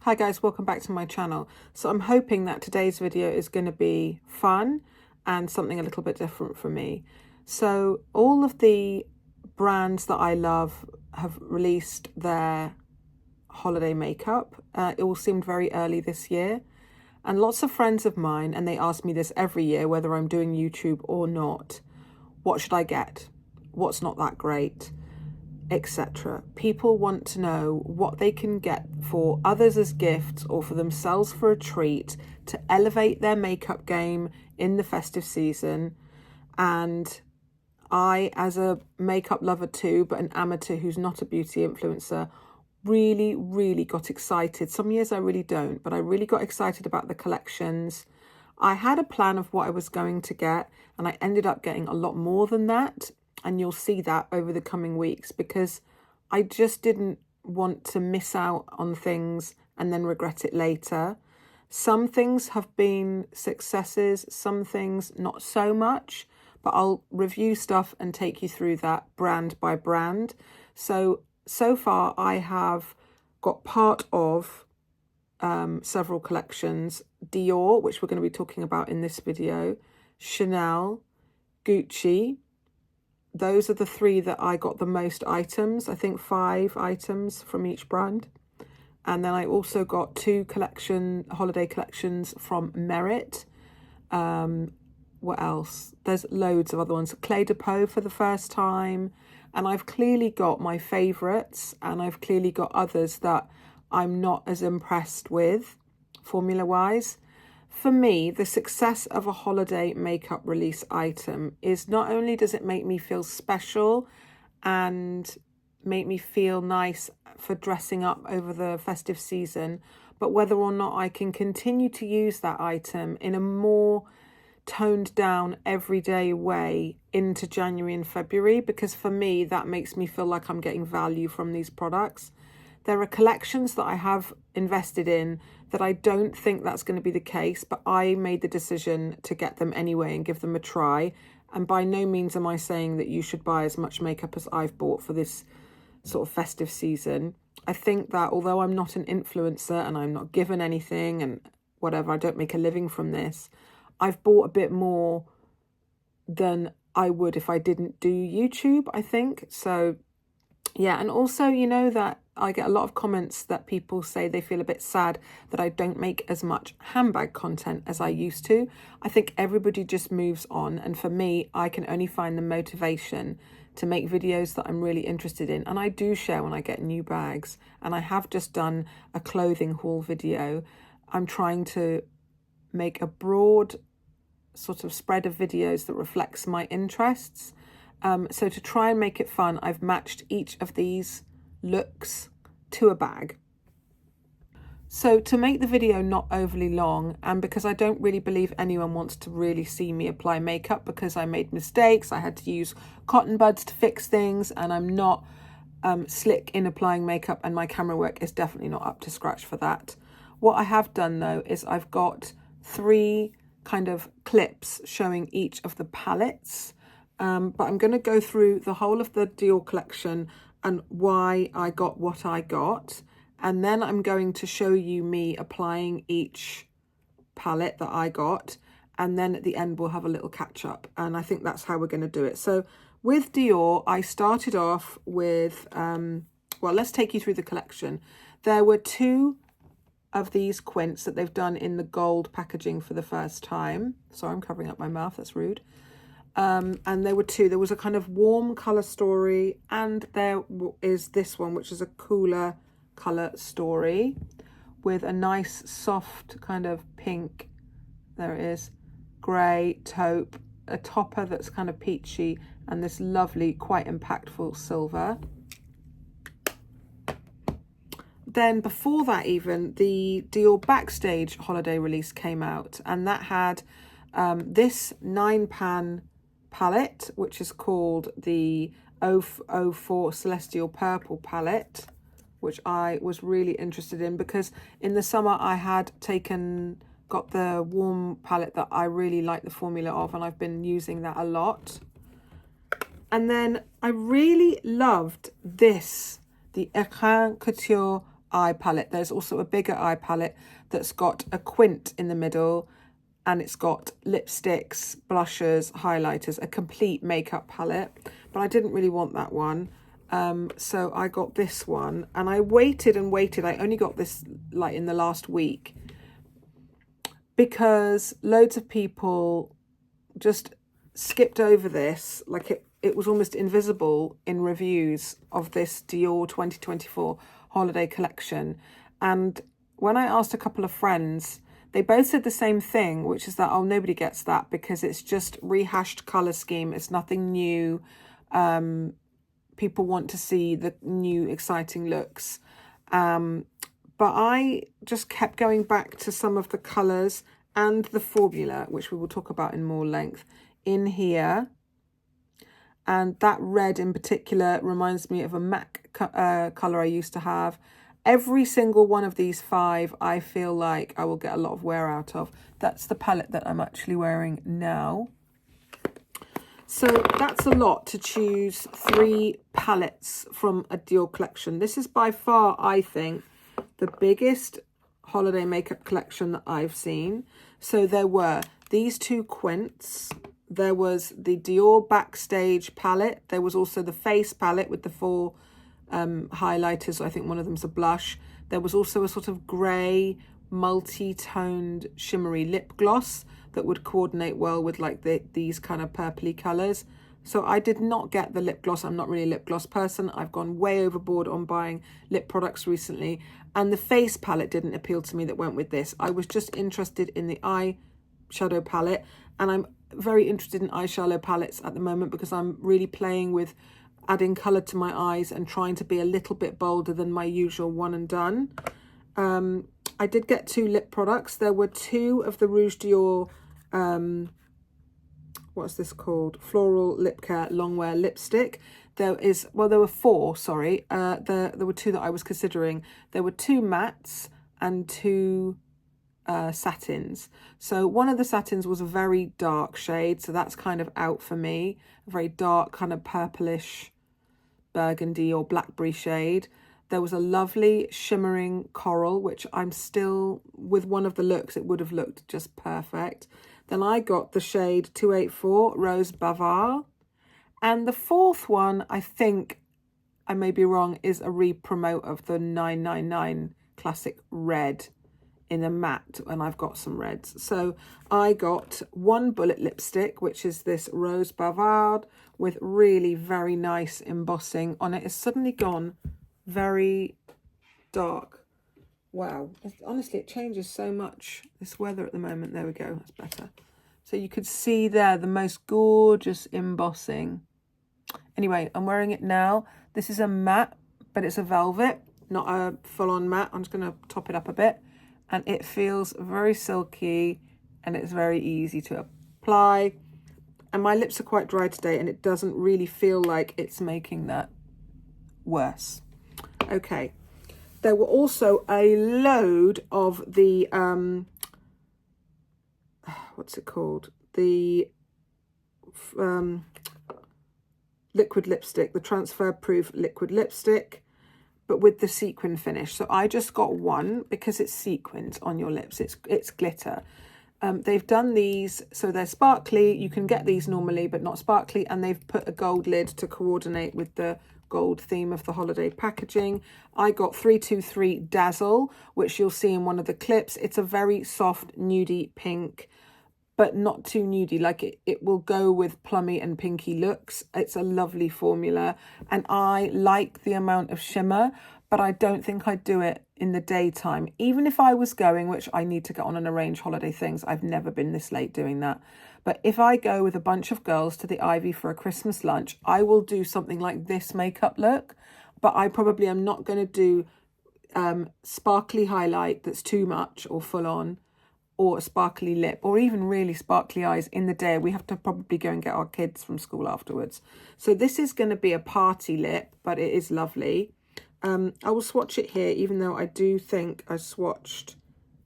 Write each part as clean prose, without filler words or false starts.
Hi guys, welcome back to my channel. So I'm hoping that today's video is going to be fun and something a little bit different for me. So all of the brands that I love have released their holiday makeup. It all seemed very early this year. And lots of friends of mine, and they ask me this every year, whether I'm doing YouTube or not, what should I get? What's not that great? Etc. People want to know what they can get for others as gifts or for themselves for a treat to elevate their makeup game in the festive season. And I, as a makeup lover too, but an amateur who's not a beauty influencer, really got excited. Some years I really don't, but I really got excited about the collections. I had a plan of what I was going to get, and I ended up getting a lot more than that. And you'll see that over the coming weeks because I just didn't want to miss out on things and then regret it later. Some things have been successes, some things not so much, but I'll review stuff and take you through that brand by brand. So far I have got part of several collections: Dior, which we're going to be talking about in this video, Chanel, Gucci. Those are the three that I got the most items. I think 5 items from each brand. And then I also got 2 holiday collections from Merit. What else? There's loads of other ones. Clé de Peau for the first time. And I've clearly got my favourites, and I've clearly got others that I'm not as impressed with formula-wise. For me, the success of a holiday makeup release item is not only does it make me feel special and make me feel nice for dressing up over the festive season, but whether or not I can continue to use that item in a more toned down everyday way into January and February, because for me, that makes me feel like I'm getting value from these products. There are collections that I have invested in that I don't think that's going to be the case, but I made the decision to get them anyway and give them a try. And by no means am I saying that you should buy as much makeup as I've bought for this sort of festive season. I think that although I'm not an influencer and I'm not given anything and whatever, I don't make a living from this, I've bought a bit more than I would if I didn't do YouTube, I think. So yeah, and also, you know, that I get a lot of comments that people say they feel a bit sad that I don't make as much handbag content as I used to. I think everybody just moves on. And for me, I can only find the motivation to make videos that I'm really interested in. And I do share when I get new bags. And I have just done a clothing haul video. I'm trying to make a broad sort of spread of videos that reflects my interests. So to try and make it fun, I've matched each of these looks to a bag. So to make the video not overly long, and because I don't really believe anyone wants to really see me apply makeup because I made mistakes, I had to use cotton buds to fix things, and I'm not slick in applying makeup, and my camera work is definitely not up to scratch for that. What I have done though is I've got 3 kind of clips showing each of the palettes. But I'm going to go through the whole of the Dior collection and why I got what I got. And then I'm going to show you me applying each palette that I got. And then at the end, we'll have a little catch up. And I think that's how we're going to do it. So with Dior, I started off with, well, let's take you through the collection. There were 2 of these quints that they've done in the gold packaging for the first time. Sorry, I'm covering up my mouth. That's rude. And there were 2. There was a kind of warm colour story, and there is this one, which is a cooler colour story with a nice soft kind of pink, there it is, grey taupe, a topper that's kind of peachy, and this lovely, quite impactful silver. Then before that even, the Dior Backstage holiday release came out, and that had this 9-pan palette, which is called the 004 Celestial Purple palette, which I was really interested in because in the summer I had got the warm palette that I really like the formula of, and I've been using that a lot. And then I really loved this, the Écrin Couture eye palette. There's also a bigger eye palette that's got a quint in the middle, and it's got lipsticks, blushers, highlighters, a complete makeup palette. But I didn't really want that one. So I got this one, and I waited and waited. I only got this like in the last week because loads of people just skipped over this. Like it was almost invisible in reviews of this Dior 2024 holiday collection. And when I asked a couple of friends, they both said the same thing, which is that, oh, nobody gets that because it's just rehashed colour scheme. It's nothing new. People want to see the new exciting looks. But I just kept going back to some of the colours and the formula, which we will talk about in more length, in here. And that red in particular reminds me of a MAC colour I used to have. Every single one of these 5, I feel like I will get a lot of wear out of. That's the palette that I'm actually wearing now. So that's a lot to choose 3 palettes from a Dior collection. This is by far, I think, the biggest holiday makeup collection that I've seen. So there were these 2 quints. There was the Dior Backstage palette. There was also the face palette with the 4 highlighters. I think one of them's a blush. There was also a sort of grey, multi-toned, shimmery lip gloss that would coordinate well with like these kind of purpley colours. So I did not get the lip gloss. I'm not really a lip gloss person. I've gone way overboard on buying lip products recently. And the face palette didn't appeal to me that went with this. I was just interested in the eyeshadow palette. And I'm very interested in eyeshadow palettes at the moment because I'm really playing with adding colour to my eyes and trying to be a little bit bolder than my usual one and done. I did get 2 lip products. There were 2 of the Rouge Dior, what's this called? Floral Lip Care Longwear Lipstick. There were 4, sorry. There were 2 that I was considering. There were 2 mattes and 2 satins. So one of the satins was a very dark shade, so that's kind of out for me. A very dark kind of purplish burgundy or blackberry shade. There was a lovely shimmering coral, which I'm still, with one of the looks, it would have looked just perfect. Then I got the shade 284 Rose Bavard. And the 4th one, I think, I may be wrong, is a re-promote of the 999 Classic Red in a matte, and I've got some reds. So I got 1 bullet lipstick, which is this Rose Bavard with really very nice embossing on it. It's suddenly gone very dark. Wow. Honestly, it changes so much. This weather at the moment. There we go. That's better. So you could see there the most gorgeous embossing. Anyway, I'm wearing it now. This is a matte, but it's a velvet, not a full-on matte. I'm just going to top it up a bit. And it feels very silky and it's very easy to apply. And my lips are quite dry today and it doesn't really feel like it's making that worse. Okay. There were also a load of the, what's it called? The liquid lipstick, the transfer-proof liquid lipstick, but with the sequin finish. So I just got 1 because it's sequins on your lips. It's glitter. They've done these, so they're sparkly. You can get these normally, but not sparkly. And they've put a gold lid to coordinate with the gold theme of the holiday packaging. I got 323 Dazzle, which you'll see in one of the clips. It's a very soft nudie pink, but not too nudie. Like it will go with plummy and pinky looks. It's a lovely formula. And I like the amount of shimmer, but I don't think I'd do it in the daytime. Even if I was going, which I need to get on and arrange holiday things. I've never been this late doing that. But if I go with a bunch of girls to the Ivy for a Christmas lunch, I will do something like this makeup look. But I probably am not going to do sparkly highlight that's too much or full on, or a sparkly lip, or even really sparkly eyes in the day. We have to probably go and get our kids from school afterwards. So this is going to be a party lip, but it is lovely. I will swatch it here, even though I do think I swatched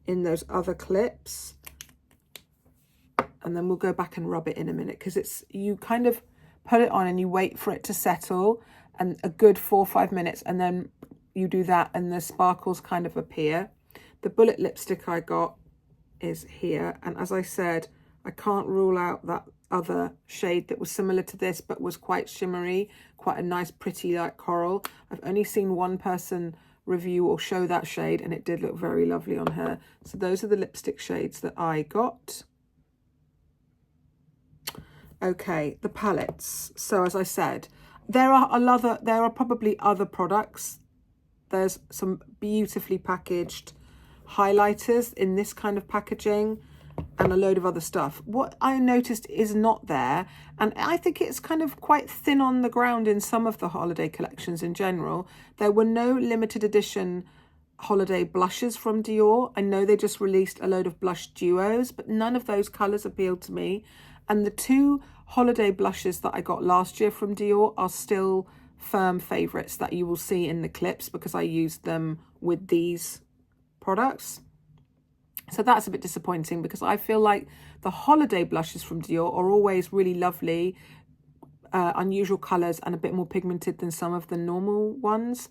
in those other clips. And then we'll go back and rub it in a minute, because it's, you kind of put it on and you wait for it to settle, and a good 4 or 5 minutes, and then you do that and the sparkles kind of appear. The bullet lipstick I got is here, and as I said, I can't rule out that other shade that was similar to this but was quite shimmery, quite a nice pretty light coral. I've only seen one person review or show that shade, and it did look very lovely on her. So those are the lipstick shades that I got. Okay, the palettes. So as I said, there are probably other products. There's some beautifully packaged highlighters in this kind of packaging and a load of other stuff. What I noticed is not there, and I think it's kind of quite thin on the ground in some of the holiday collections in general. There were no limited edition holiday blushes from Dior. I know they just released a load of blush duos, but none of those colours appealed to me. And the two holiday blushes that I got last year from Dior are still firm favourites that you will see in the clips because I used them with these products. So that's a bit disappointing because I feel like the holiday blushes from Dior are always really lovely, unusual colours and a bit more pigmented than some of the normal ones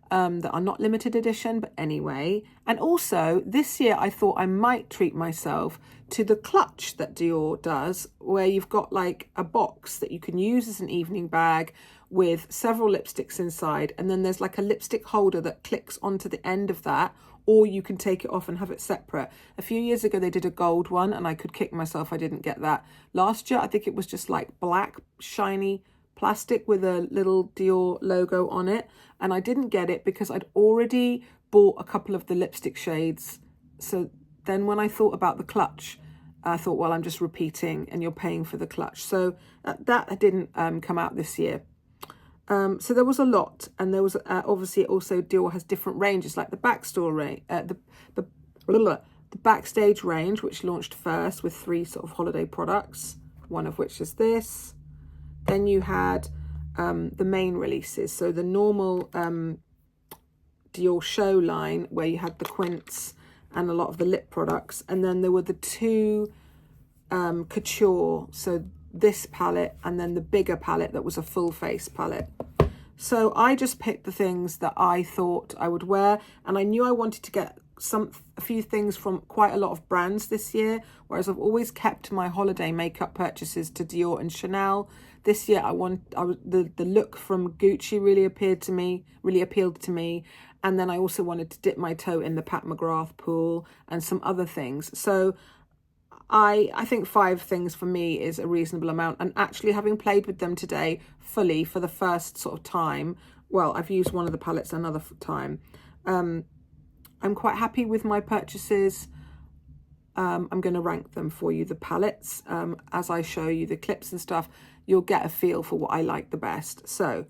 that are not limited edition. But anyway, and also this year I thought I might treat myself to the clutch that Dior does, where you've got like a box that you can use as an evening bag with several lipsticks inside, and then there's like a lipstick holder that clicks onto the end of that, or you can take it off and have it separate. A few years ago they did a gold one and I could kick myself I didn't get that. Last year I think it was just like black shiny plastic with a little Dior logo on it, and I didn't get it because I'd already bought a couple of the lipstick shades. So then when I thought about the clutch, I thought, well, I'm just repeating and you're paying for the clutch. So that didn't come out this year. So there was a lot, and there was obviously also Dior has different ranges, like the backstore range, the backstage range, which launched first with 3 sort of holiday products, one of which is this. Then you had the main releases, so the normal Dior show line where you had the quints and a lot of the lip products, and then there were the 2 couture, so this palette and then the bigger palette that was a full face palette. So I just picked the things that I thought I would wear, and I knew I wanted to get a few things from quite a lot of brands this year, whereas I've always kept my holiday makeup purchases to Dior and Chanel. This year the look from Gucci really appealed to me, and then I also wanted to dip my toe in the Pat McGrath pool and some other things. So I think 5 things for me is a reasonable amount, and actually having played with them today fully for the first sort of time, well, I've used one of the palettes another time, I'm quite happy with my purchases. I'm going to rank them for you, the palettes. As I show you the clips and stuff, you'll get a feel for what I like the best. So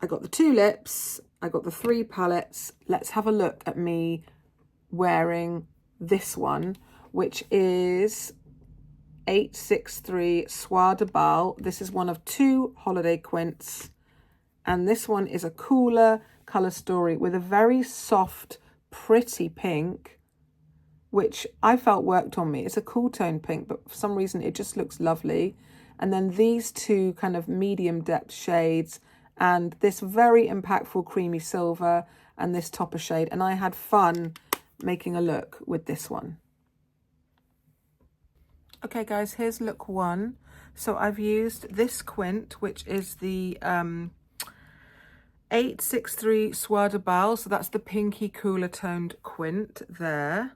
I got the 2 lips, I got the 3 palettes. Let's have a look at me wearing this one, which is 863 Soir de Bal. This is one of 2 holiday quints, and this one is a cooler colour story with a very soft, pretty pink, which I felt worked on me. It's a cool tone pink, but for some reason it just looks lovely. And then these 2 kind of medium depth shades, and this very impactful creamy silver, and this topper shade. And I had fun making a look with this one. Okay guys, here's look 1. So I've used this quint, which is the 863 Soir de Bal. So that's the pinky cooler toned quint there.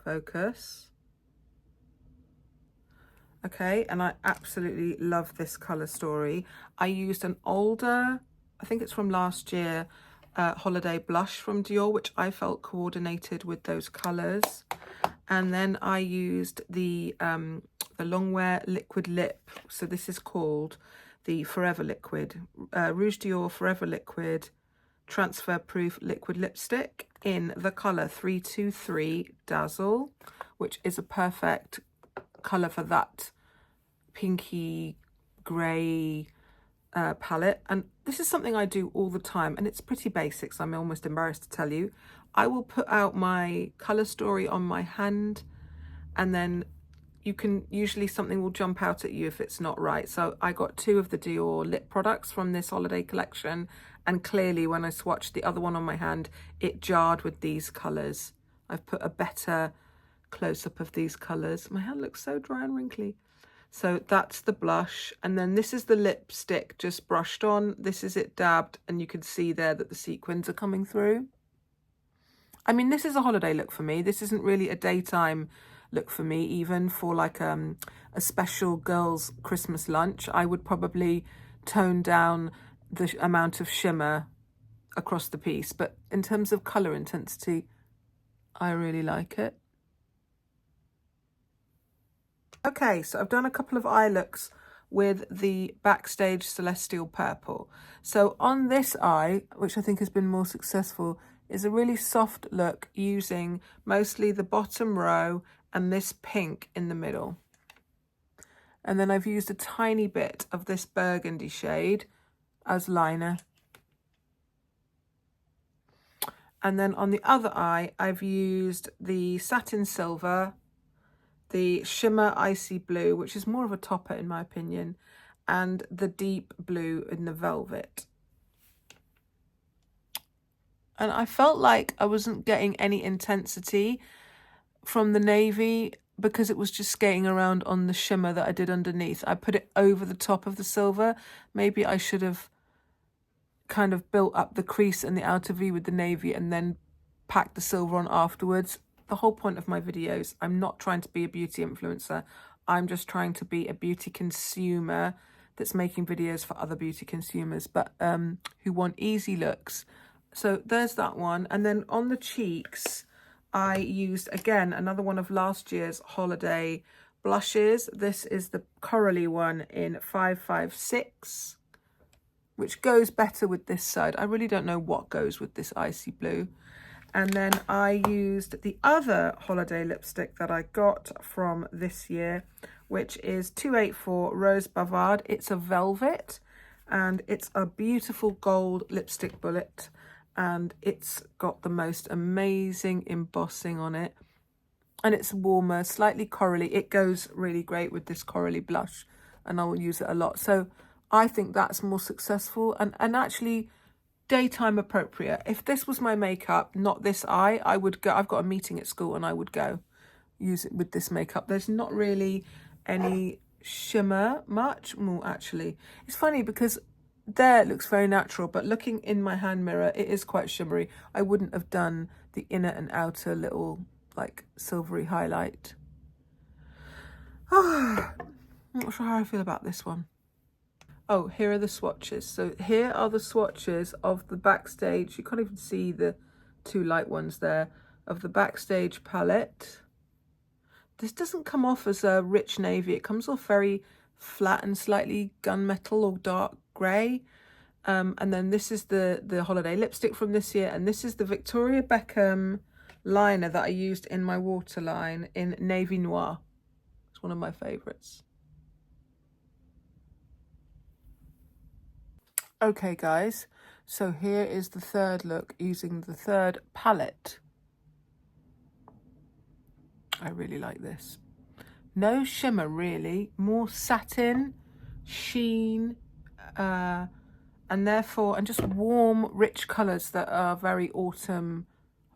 Focus. Okay, and I absolutely love this colour story. I used an older, I think it's from last year, holiday blush from Dior, which I felt coordinated with those colours. And then I used the Longwear liquid lip. So this is called the Forever Liquid, Rouge Dior Forever Liquid Transfer Proof Liquid Lipstick in the colour 323 Dazzle, which is a perfect colour for that pinky grey palette. And this is something I do all the time, and it's pretty basic, so I'm almost embarrassed to tell you. I will put out my colour story on my hand and then you can usually something will jump out at you if it's not right. So I got 2 of the Dior lip products from this holiday collection, and clearly when I swatched the other one on my hand, it jarred with these colours. I've put a better close-up of these colours. My hand looks so dry and wrinkly. So that's the blush, and then this is the lipstick just brushed on. This is it dabbed, and you can see there that the sequins are coming through. I mean, this is a holiday look for me. This isn't really a daytime look for me, even for like a special girls' Christmas lunch. I would probably tone down the amount of shimmer across the piece, but in terms of colour intensity, I really like it. Okay, so I've done a couple of eye looks with the Backstage Celestial Purple. So on this eye, which I think has been more successful, is a really soft look using mostly the bottom row and this pink in the middle. And then I've used a tiny bit of this burgundy shade as liner. And then on the other eye, I've used the Satin Silver, the Shimmer Icy Blue, which is more of a topper in my opinion, and the Deep Blue in the Velvet. And I felt like I wasn't getting any intensity from the navy because it was just skating around on the shimmer that I did underneath. I put it over the top of the silver. Maybe I should have kind of built up the crease and the outer V with the navy and then packed the silver on afterwards. The whole point of my videos, I'm not trying to be a beauty influencer. I'm just trying to be a beauty consumer that's making videos for other beauty consumers, but who want easy looks. So there's that one. And then on the cheeks, I used, again, another one of last year's holiday blushes. This is the corally one in 556, which goes better with this side. I really don't know what goes with this icy blue. And then I used the other holiday lipstick that I got from this year, which is 284 Rose Bavard. It's a velvet, and it's a beautiful gold lipstick bullet. And it's got the most amazing embossing on it. And it's warmer, slightly corally. It goes really great with this corally blush, and I will use it a lot. So I think that's more successful and actually daytime appropriate. If this was my makeup, not this eye, I would go. I've got a meeting at school and I would go use it with this makeup. There's not really any shimmer much. Well, actually, it's funny because there it looks very natural, but looking in my hand mirror, it is quite shimmery. I wouldn't have done the inner and outer little like silvery highlight. I'm not sure how I feel about this one. Oh, here are the swatches. So here are the swatches of the Backstage. You can't even see the 2 light ones there, of the Backstage palette. This doesn't come off as a rich navy. It comes off very flat and slightly gunmetal or dark grey. And then this is the holiday lipstick from this year. And this is the Victoria Beckham liner that I used in my waterline in Navy Noir. It's one of my favourites. Okay guys, so here is the third look using the third palette. I really like this. No shimmer really, more satin, sheen, and just warm, rich colours that are very autumn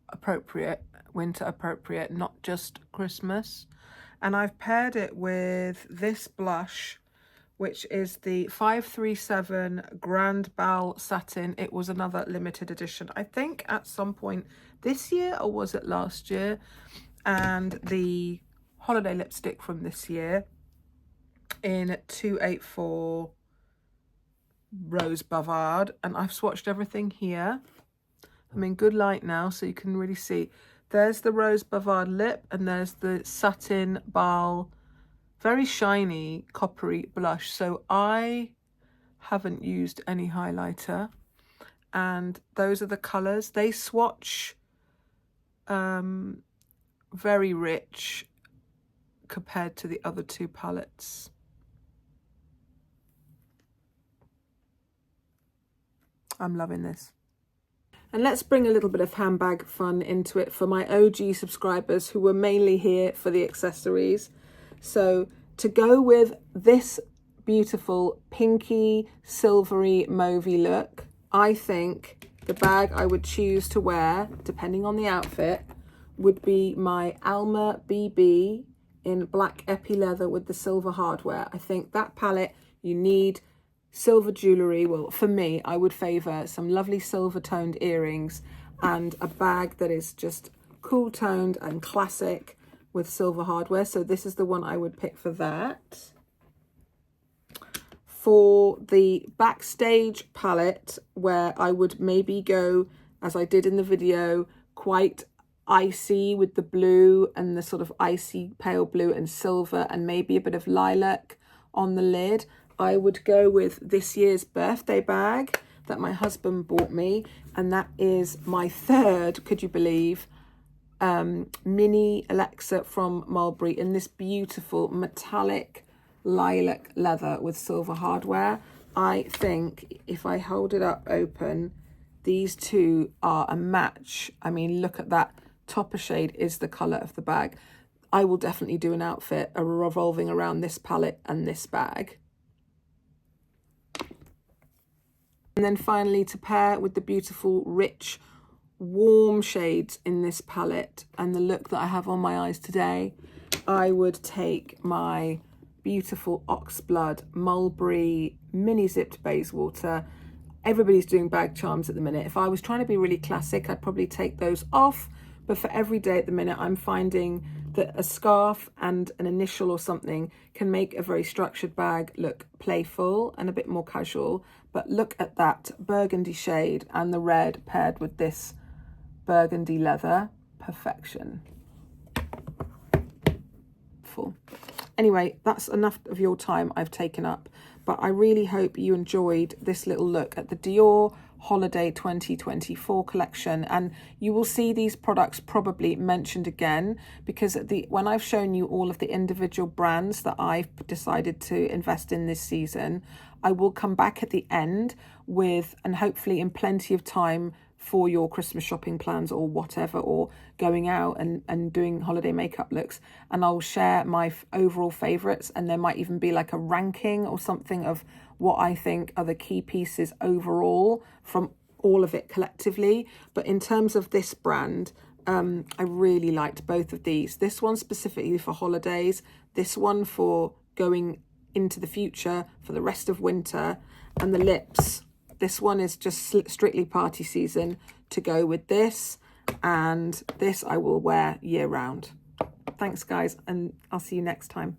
appropriate, winter appropriate, not just Christmas. And I've paired it with this blush, which is the 537 Grand Bal Satin. It was another limited edition, I think at some point this year, or was it last year? And the holiday lipstick from this year in 284 Rose Bavard. And I've swatched everything here. I'm in good light now, so you can really see. There's the Rose Bavard lip, and there's the Satin Bal, very shiny, coppery blush. So I haven't used any highlighter. And those are the colours. They swatch very rich compared to the other 2 palettes. I'm loving this. And let's bring a little bit of handbag fun into it for my OG subscribers who were mainly here for the accessories. So to go with this beautiful pinky, silvery, mauvey look, I think the bag I would choose to wear, depending on the outfit, would be my Alma BB in black epi leather with the silver hardware. I think that palette, you need silver jewellery. Well, for me, I would favour some lovely silver toned earrings and a bag that is just cool toned and classic with silver hardware. So this is the one I would pick for that. For the backstage palette, where I would maybe go, as I did in the video, quite icy with the blue and the sort of icy pale blue and silver and maybe a bit of lilac on the lid, I would go with this year's birthday bag that my husband bought me, and that is my third, could you believe, mini Alexa from Mulberry in this beautiful metallic lilac leather with silver hardware. I think if I hold it up open, these two are a match. I mean, look at that. Topper shade is the colour of the bag. I will definitely do an outfit revolving around this palette and this bag. And then finally, to pair with the beautiful, rich, warm shades in this palette and the look that I have on my eyes today, I would take my beautiful Oxblood Mulberry mini zipped Bayswater. Everybody's doing bag charms at the minute. If I was trying to be really classic, I'd probably take those off. But for every day at the minute, I'm finding that a scarf and an initial or something can make a very structured bag look playful and a bit more casual. But look at that burgundy shade and the red paired with this burgundy leather. Perfection. Full. Anyway, that's enough of your time I've taken up, but I really hope you enjoyed this little look at the Dior Holiday 2024 collection, and you will see these products probably mentioned again, because when I've shown you all of the individual brands that I've decided to invest in this season, I will come back at the end with, and hopefully in plenty of time for your Christmas shopping plans or whatever, or going out and doing holiday makeup looks, and I'll share my overall favourites, and there might even be like a ranking or something of what I think are the key pieces overall from all of it collectively. But in terms of this brand, I really liked both of these. This one specifically for holidays, this one for going into the future for the rest of winter, and the lips. This one is just strictly party season to go with this, and this I will wear year round. Thanks guys, and I'll see you next time.